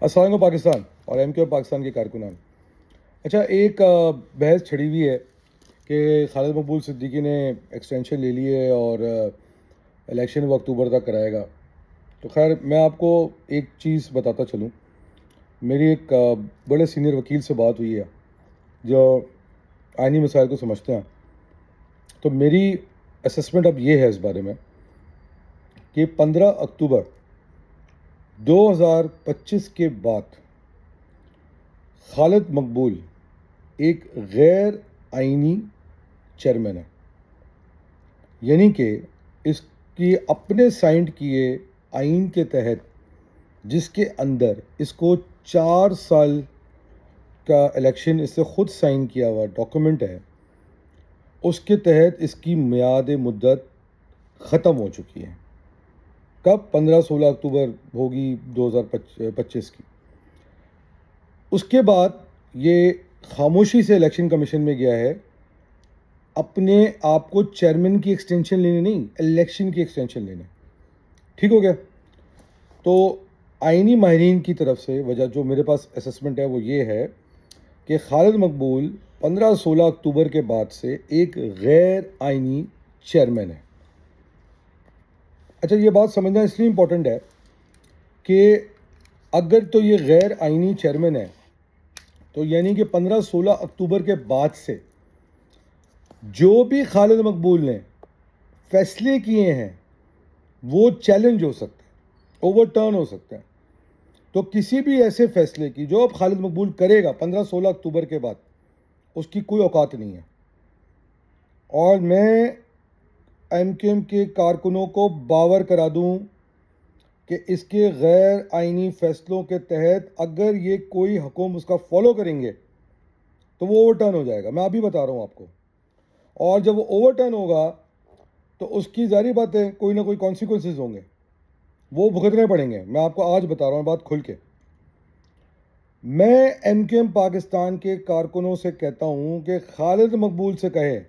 السلام علیکم پاکستان اور ایم کیو پاکستان کے کارکنان. اچھا، ایک بحث چھڑی ہوئی ہے کہ خالد مقبول صدیقی نے ایکسٹینشن لے لی ہے اور الیکشن وہ اکتوبر تک کرائے گا. تو خیر، میں آپ کو ایک چیز بتاتا چلوں. میری ایک بڑے سینئر وکیل سے بات ہوئی ہے جو آئینی مسائل کو سمجھتے ہیں. تو میری اسسمنٹ اب یہ ہے اس بارے میں کہ 15 اکتوبر 2025 کے بعد خالد مقبول ایک غیر آئینی چیئرمین ہے. یعنی کہ اس کی اپنے سائن کیے آئین کے تحت، جس کے اندر اس کو 4 سال کا الیکشن اس سے خود سائن کیا ہوا ڈاکومنٹ ہے، اس کے تحت اس کی میعاد مدت ختم ہو چکی ہے. کب؟ 15-16 اکتوبر ہوگی 2025 کی. اس کے بعد یہ خاموشی سے الیکشن کمیشن میں گیا ہے اپنے آپ کو چیئرمین کی ایکسٹینشن لینے، نہیں الیکشن کی ایکسٹینشن لینے. ٹھیک ہو گیا؟ تو آئینی ماہرین کی طرف سے وجہ جو میرے پاس اسسمنٹ ہے وہ یہ ہے کہ خالد مقبول 15-16 اکتوبر کے بعد سے ایک غیر آئینی چیئرمین ہے. اچھا، یہ بات سمجھنا اس لیے امپورٹنٹ ہے کہ اگر تو یہ غیر آئینی چیئرمین ہے تو یعنی کہ 15-16 اکتوبر کے بعد سے جو بھی خالد مقبول نے فیصلے کیے ہیں وہ چیلنج ہو سکتے ہیں، اوور ٹرن ہو سکتے ہیں. تو کسی بھی ایسے فیصلے کی جو اب خالد مقبول کرے گا 15-16 اکتوبر کے بعد، اس کی کوئی اوقات نہیں ہے. اور میں ایم کیو ایم کے کارکنوں کو باور کرا دوں کہ اس کے غیر آئینی فیصلوں کے تحت اگر یہ کوئی حکم اس کا فالو کریں گے تو وہ اوور ٹرن ہو جائے گا. میں ابھی بتا رہا ہوں آپ کو. اور جب وہ اوور ٹرن ہوگا تو اس کی ظاہری بات ہے کوئی نہ کوئی کانسیکوینسز ہوں گے، وہ بھگتنے پڑیں گے. میں آپ کو آج بتا رہا ہوں بات کھل کے. میں ایم کیو ایم پاکستان کے کارکنوں سے کہتا ہوں کہ خالد مقبول سے کہے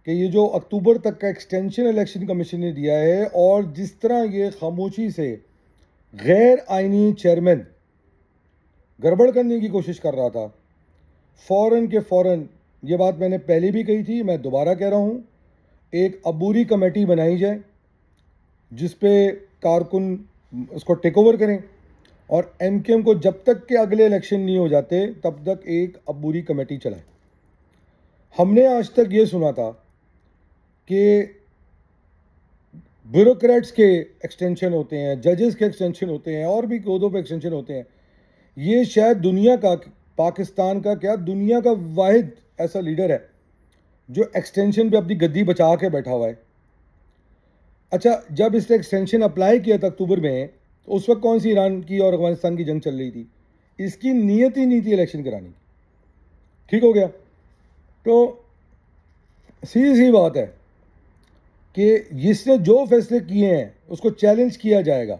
کہ یہ جو اکتوبر تک کا ایکسٹینشن الیکشن کمیشن نے دیا ہے اور جس طرح یہ خاموشی سے غیر آئینی چیئرمین گڑبڑ کرنے کی کوشش کر رہا تھا، فوراً کے فوراً، یہ بات میں نے پہلے بھی کہی تھی، میں دوبارہ کہہ رہا ہوں، ایک عبوری کمیٹی بنائی جائے جس پہ کارکن اس کو ٹیک اوور کریں اور ایم کیو ایم کو جب تک کہ اگلے الیکشن نہیں ہو جاتے تب تک ایک عبوری کمیٹی چلائے. ہم نے آج تک یہ سنا تھا کہ بیوروکریٹس کے ایکسٹینشن ہوتے ہیں، ججز کے ایکسٹینشن ہوتے ہیں، اور بھی عہدوں پہ ایکسٹینشن ہوتے ہیں. یہ شاید دنیا کا، پاکستان کا کیا، دنیا کا واحد ایسا لیڈر ہے جو ایکسٹینشن پہ اپنی گدی بچا کے بیٹھا ہوا ہے. اچھا، جب اس نے ایکسٹینشن اپلائی کیا تھا اکتوبر میں، تو اس وقت کون سی ایران کی اور افغانستان کی جنگ چل رہی تھی؟ اس کی نیت ہی نہیں تھی الیکشن کرانے کی. ٹھیک ہو گیا؟ تو سیدھی سی بات ہے کہ جس نے جو فیصلے کیے ہیں اس کو چیلنج کیا جائے گا.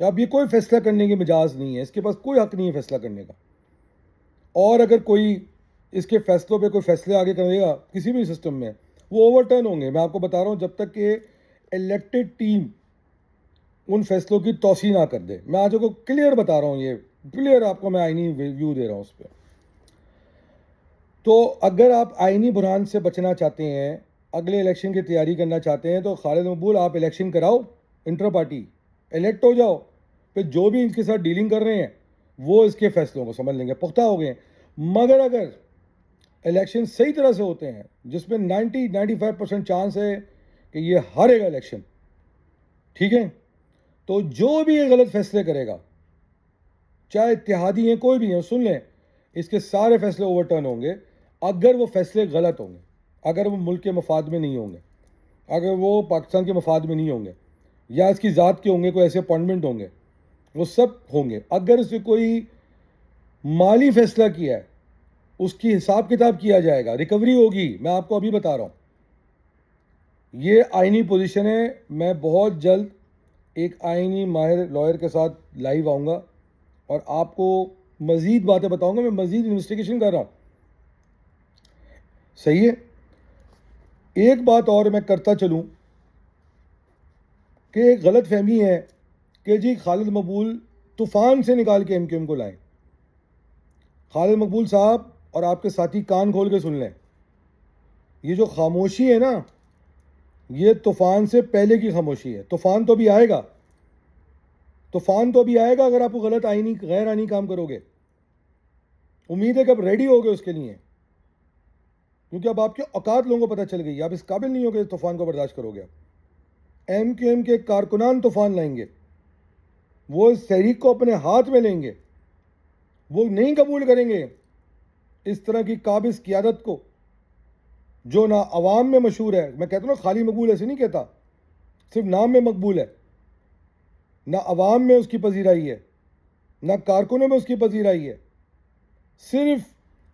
اب یہ کوئی فیصلہ کرنے کی مجاز نہیں ہے، اس کے پاس کوئی حق نہیں ہے فیصلہ کرنے کا. اور اگر کوئی اس کے فیصلوں پہ کوئی فیصلے آگے کرے گا کسی بھی سسٹم میں، وہ اوور ٹرن ہوں گے. میں آپ کو بتا رہا ہوں جب تک کہ الیکٹڈ ٹیم ان فیصلوں کی توسیع نہ کر دے. میں آج کو کلیئر بتا رہا ہوں، یہ کلیئر آپ کو میں آئینی ویو دے رہا ہوں اس پہ. تو اگر آپ آئینی بحران سے بچنا چاہتے ہیں، اگلے الیکشن کی تیاری کرنا چاہتے ہیں، تو خالد مقبول آپ الیکشن کراؤ، انٹر پارٹی الیکٹ ہو جاؤ، پھر جو بھی ان کے ساتھ ڈیلنگ کر رہے ہیں وہ اس کے فیصلوں کو سمجھ لیں گے، پختہ ہو گئے ہیں. مگر اگر الیکشن صحیح طرح سے ہوتے ہیں جس میں 90-95% چانس ہے کہ یہ ہارے گا الیکشن، ٹھیک ہے، تو جو بھی یہ غلط فیصلے کرے گا، چاہے اتحادی ہیں کوئی بھی ہیں، سن لیں، اس کے سارے فیصلے اوور ٹرن ہوں گے اگر وہ فیصلے غلط ہوں گے، اگر وہ ملک کے مفاد میں نہیں ہوں گے، اگر وہ پاکستان کے مفاد میں نہیں ہوں گے، یا اس کی ذات کے ہوں گے، کوئی ایسے اپوائنٹمنٹ ہوں گے، وہ سب ہوں گے. اگر اس نے کوئی مالی فیصلہ کیا ہے اس کی حساب کتاب کیا جائے گا، ریکوری ہوگی. میں آپ کو ابھی بتا رہا ہوں، یہ آئینی پوزیشن ہے. میں بہت جلد ایک آئینی ماہر لائر کے ساتھ لائیو آؤں گا اور آپ کو مزید باتیں بتاؤں گا. میں مزید انویسٹیگیشن کر رہا ہوں. صحیح ہے. ایک بات اور میں کرتا چلوں کہ ایک غلط فہمی ہے کہ جی خالد مقبول طوفان سے نکال کے MQM کو لائیں. خالد مقبول صاحب اور آپ کے ساتھی کان کھول کے سن لیں, یہ جو خاموشی ہے نا, یہ طوفان سے پہلے کی خاموشی ہے. طوفان تو ابھی آئے گا, طوفان تو ابھی آئے گا اگر آپ کو غلط آئینی غیر آئینی کام کرو گے. امید ہے کہ اب ریڈی ہو گئے اس کے لیے, کیونکہ اب آپ کے اوقات لوگوں کو پتہ چل گئی, آپ اس قابل نہیں ہو کہ طوفان کو برداشت کرو گے. MQM کے کارکنان طوفان لائیں گے, وہ اس تحریک کو اپنے ہاتھ میں لیں گے, وہ نہیں قبول کریں گے اس طرح کی قابض قیادت کو جو نہ عوام میں مشہور ہے. میں کہتا ہوں نا, خالی مقبول ایسے نہیں کہتا, صرف نام میں مقبول ہے, نہ عوام میں اس کی پذیرائی ہے, نہ کارکنوں میں اس کی پذیرائی ہے. صرف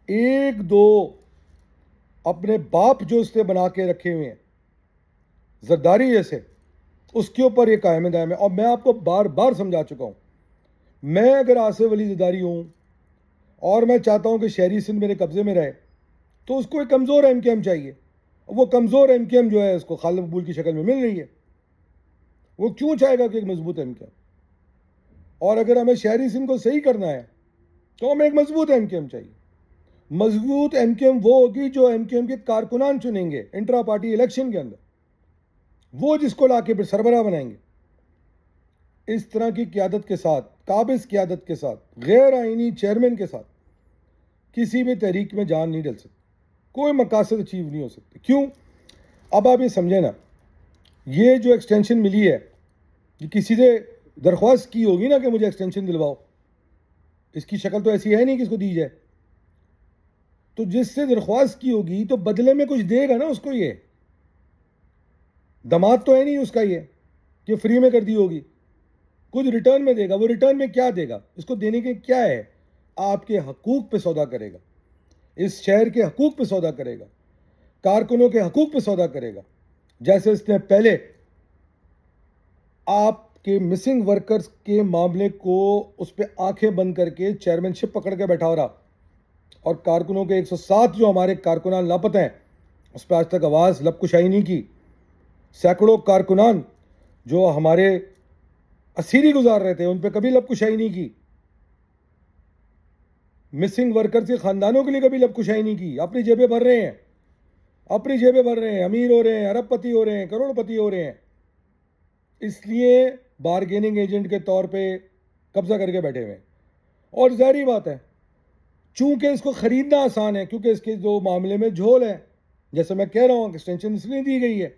ایک دو اپنے باپ جو اس نے بنا کے رکھے ہوئے ہیں زرداری جیسے, اس کے اوپر یہ قائم دائم ہے. اور میں آپ کو بار بار سمجھا چکا ہوں, میں اگر آصف علی زرداری ہوں اور میں چاہتا ہوں کہ شہری سندھ میرے قبضے میں رہے, تو اس کو ایک کمزور MQM چاہیے. وہ کمزور MQM جو ہے اس کو خالد مقبول کی شکل میں مل رہی ہے. وہ کیوں چاہے گا کہ ایک مضبوط MQM؟ اور اگر ہمیں شہری سندھ کو صحیح کرنا ہے تو ہمیں ایک مضبوط MQM چاہیے. مضبوط MQM وہ ہوگی جو MQM کے کارکنان چنیں گے انٹرا پارٹی الیکشن کے اندر, وہ جس کو لا کے پھر سربراہ بنائیں گے. اس طرح کی قیادت کے ساتھ, قابض قیادت کے ساتھ, غیر آئینی چیئرمین کے ساتھ کسی بھی تحریک میں جان نہیں ڈل سکتی, کوئی مقاصد اچیو نہیں ہو سکتے. کیوں؟ اب آپ یہ سمجھیں نا, یہ جو ایکسٹینشن ملی ہے, یہ کسی سے درخواست کی ہوگی نا کہ مجھے ایکسٹینشن دلواؤ, اس کی شکل تو ایسی ہے نہیں کہ اس کو دی جائے. تو جس سے درخواست کی ہوگی تو بدلے میں کچھ دے گا نا اس کو. یہ دماد تو ہے نہیں اس کا یہ کہ فری میں کر دی ہوگی, کچھ ریٹرن میں دے گا. وہ ریٹرن میں کیا دے گا؟ اس کو دینے کے کیا ہے؟ آپ کے حقوق پہ سودا کرے گا, اس شہر کے حقوق پہ سودا کرے گا, کارکنوں کے حقوق پہ سودا کرے گا. جیسے اس نے پہلے آپ کے مسنگ ورکرز کے معاملے کو اس پہ آنکھیں بند کر کے چیئرمین شپ پکڑ کے بیٹھا ہو رہا, اور کارکنوں کے 107 جو ہمارے کارکنان لاپتہ ہیں اس پہ آج تک آواز لب کشائی نہیں کی. سینکڑوں کارکنان جو ہمارے اسیری گزار رہے تھے ان پہ کبھی لب کشائی نہیں کی. مسنگ ورکرز کے خاندانوں کے لیے کبھی لب کشائی نہیں کی. اپنی جیبیں بھر رہے ہیں, اپنی جیبیں بھر رہے ہیں, امیر ہو رہے ہیں, ارب پتی ہو رہے ہیں, کروڑ پتی ہو رہے ہیں. اس لیے بارگیننگ ایجنٹ کے طور پہ قبضہ کر کے بیٹھے ہوئے ہیں. اور ظاہری بات ہے, چونکہ اس کو خریدنا آسان ہے, کیونکہ اس کے جو معاملے میں جھول ہے, جیسے میں کہہ رہا ہوں ایکسٹینشن اس لیے دی گئی ہے,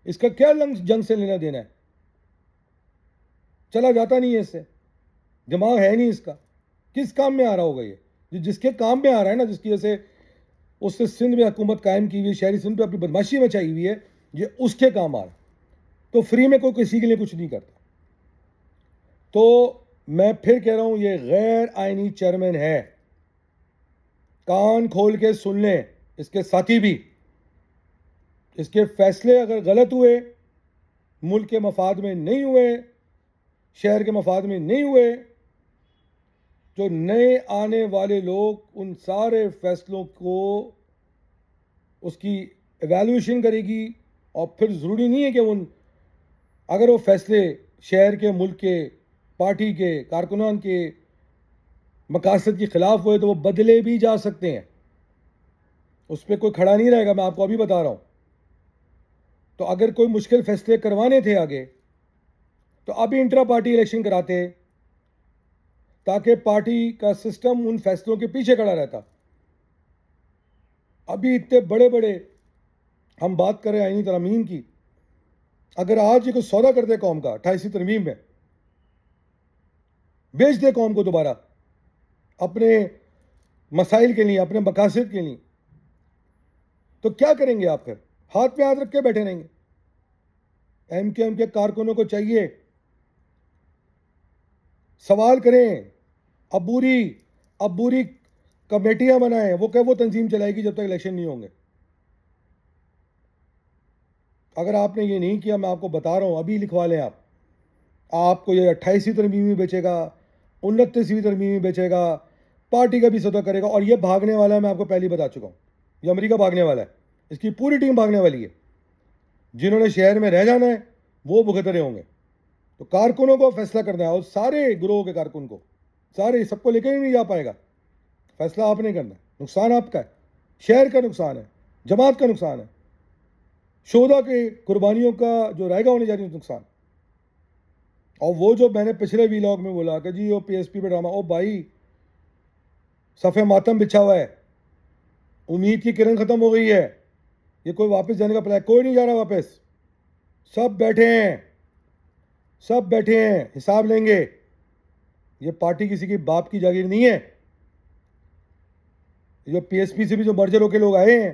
اس کا کیا جنگ سے لینا دینا ہے؟ چلا جاتا نہیں ہے اس سے, دماغ ہے نہیں اس کا. کس کام میں آ رہا ہوگا یہ جس کے کام میں آ رہا ہے نا, جس کی وجہ سے اس نے سندھ میں حکومت قائم کی ہوئی ہے, شہری سندھ پہ اپنی بدماشی مچائی ہوئی ہے, یہ اس کے کام آ رہا ہے. تو فری میں کوئی کسی کے لیے کچھ نہیں کرتا. تو میں پھر کہہ رہا ہوں, یہ غیر آئینی چیئرمین ہے, کان کھول کے سن لیں, اس کے ساتھی بھی. اس کے فیصلے اگر غلط ہوئے, ملک کے مفاد میں نہیں ہوئے, شہر کے مفاد میں نہیں ہوئے, جو نئے آنے والے لوگ ان سارے فیصلوں کو اس کی ایویلویشن کرے گی. اور پھر ضروری نہیں ہے کہ اگر وہ فیصلے شہر کے, ملک کے, پارٹی کے, کارکنان کے مقاصد کے خلاف ہوئے تو وہ بدلے بھی جا سکتے ہیں. اس پہ کوئی کھڑا نہیں رہے گا, میں آپ کو ابھی بتا رہا ہوں. تو اگر کوئی مشکل فیصلے کروانے تھے آگے, تو ابھی انٹرا پارٹی الیکشن کراتے تاکہ پارٹی کا سسٹم ان فیصلوں کے پیچھے کھڑا رہتا. ابھی اتنے بڑے بڑے ہم بات کریں آئینی ترامیم کی, اگر آج یہ کوئی سودا کرتے قوم کا 28 ترمیم میں, بیچ دے قوم کو دوبارہ اپنے مسائل کے لیے, اپنے مقاصد کے لیے, تو کیا کریں گے آپ؟ پھر ہاتھ پہ ہاتھ رکھ کے بیٹھے رہیں گے. MQM کے کارکنوں کو چاہیے سوال کریں, عبوری کمیٹیاں بنائیں. وہ تنظیم چلائے گی جب تک الیکشن نہیں ہوں گے. اگر آپ نے یہ نہیں کیا, میں آپ کو بتا رہا ہوں, ابھی لکھوا لیں آپ کو یہ 28ویں ترمیمی بیچے گا, 29ویں ترمیمی بیچے گا, پارٹی کا بھی سودا کرے گا. اور یہ بھاگنے والا ہے, میں آپ کو پہلے بتا چکا ہوں, یہ امریکہ بھاگنے والا ہے, اس کی پوری ٹیم بھاگنے والی ہے. جنہوں نے شہر میں رہ جانا ہے وہ بھگت رہے ہوں گے. تو کارکنوں کو فیصلہ کرنا ہے، اور سارے گروہ کے کارکن کو، سارے سب کو لے کے نہیں جا پائے گا، فیصلہ آپ نے کرنا ہے، نقصان آپ کا ہے، شہر کا نقصان ہے، جماعت کا نقصان ہے، شہداء کے قربانیوں کا جو رائے گا ہونے جا رہی ہے نقصان. اور وہ جو میں نے پچھلے ویلاگ میں بولا کہ جی وہ پی ایس پی پہ ڈرامہ، او بھائی صفحہ ماتم بچھا ہوا ہے، امید کی کرن ختم ہو گئی ہے، یہ کوئی واپس جانے کا پلان، کوئی نہیں جا رہا واپس، سب بیٹھے ہیں، سب بیٹھے ہیں، حساب لیں گے. یہ پارٹی کسی کی باپ کی جاگیر نہیں ہے. جو پی ایس پی سے بھی جو مرجر ہو کے لوگ آئے ہیں،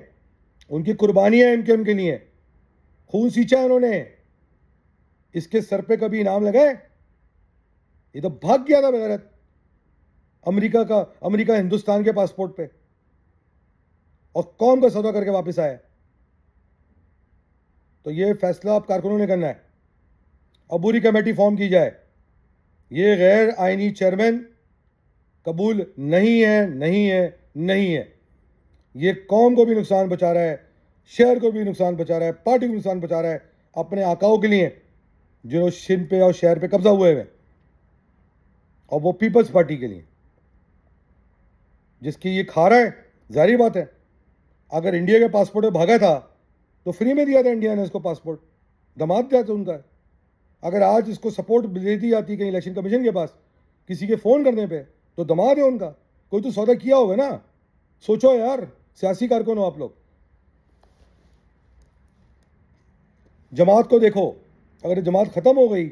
ان کی قربانی ہے ایم کے لیے، خون سینچا ہے انہوں نے. اس کے سر پہ کبھی انعام لگائے؟ یہ تو بھاگ گیا تھا بغیرت امریکہ ہندوستان کے پاسپورٹ پہ، اور قوم کا سودا کر کے واپس آیا. تو یہ فیصلہ آپ کارکنوں نے کرنا ہے. عبوری کمیٹی فارم کی جائے. یہ غیر آئینی چیئرمین قبول نہیں ہے، نہیں ہے، نہیں ہے. یہ قوم کو بھی نقصان پہنچا رہا ہے، شہر کو بھی نقصان پہنچا رہا ہے، پارٹی کو نقصان پہنچا رہا ہے، اپنے آقاؤں کے لیے جو سندھ پہ اور شہر پہ قبضہ ہوئے ہوئے، اور وہ پیپلز پارٹی کے لیے جس کی یہ کھا رہا ہے. ظاہری بات ہے، اگر انڈیا کے پاسپورٹ پہ بھاگا تھا تو فری میں دیا تھا انڈیا نے اس کو پاسپورٹ، دماد دیا تھا ان کا. اگر آج اس کو سپورٹ دے دی جاتی کہیں الیکشن کمیشن کے پاس کسی کے فون کرنے پہ، تو دماد ہے ان کا. کوئی تو سودا کیا ہوگا نا. سوچو یار، سیاسی کارکن ہو آپ لوگ. جماعت کو دیکھو، اگر جماعت ختم ہو گئی،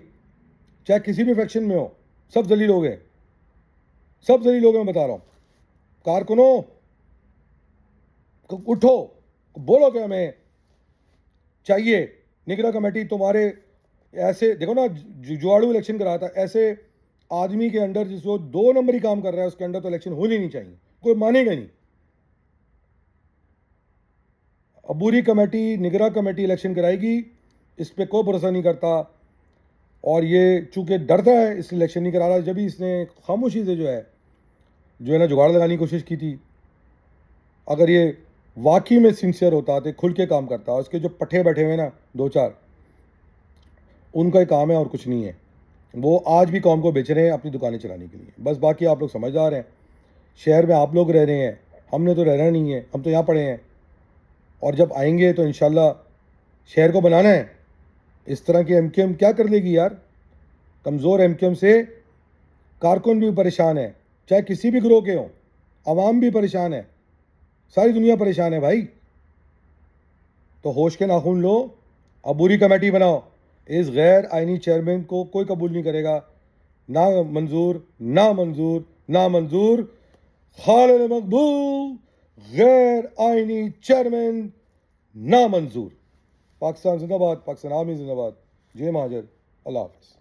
چاہے کسی بھی فیکشن میں ہو، سب ذلیل ہو گئے، سب ذلیل ہو گئے. میں بتا رہا ہوں کارکنوں، اٹھو، بولو کہ ہمیں چاہیے. نگراں کمیٹی تمہارے ایسے دیکھو نا، جواڑو الیکشن کرا تھا، ایسے آدمی کے انڈر جس کو 2 نمبر ہی کام کر رہا ہے اس کے انڈر تو الیکشن ہونی نہیں چاہیے، کوئی مانے گا نہیں. عبوری کمیٹی، نگراں کمیٹی الیکشن کرائے گی، اس پہ کوئی بھروسہ نہیں کرتا. اور یہ چونکہ ڈرتا ہے اس لیے الیکشن نہیں کرا رہا. جب ہی اس نے خاموشی سے جو ہے نا جگاڑ لگانے کی کوشش کی تھی. اگر یہ واقعی میں سنسیئر ہوتا تو کھل کے کام کرتا. اس کے جو پٹھے بیٹھے ہوئے نا 2-4، ان کا کام ہے اور کچھ نہیں ہے. وہ آج بھی قوم کو بیچ رہے ہیں اپنی دکانیں چلانے کے لیے. بس باقی آپ لوگ سمجھدار ہیں. شہر میں آپ لوگ رہ رہے ہیں، ہم نے تو رہنا نہیں ہے، ہم تو یہاں پڑے ہیں. اور جب آئیں گے تو انشاءاللہ شہر کو بنانا ہے. اس طرح کی ایم کیا کر لے گی یار؟ کمزور ایم سے کارکن بھی پریشان ہے، چاہے کسی بھی گروہ کے ہوں، عوام بھی پریشان ہے، ساری دنیا پریشان ہے بھائی. تو ہوش کے ناخن لو، عبوری کمیٹی بناؤ. اس غیر آئینی چیئرمین کو کوئی قبول نہیں کرے گا. نہ منظور، نہ منظور، نہ منظور. خالد مقبول غیر آئینی چیئرمین نامنظور. پاکستان زندہ باد، پاکستان آرمی زندہ باد. جے مہاجر. اللہ حافظ.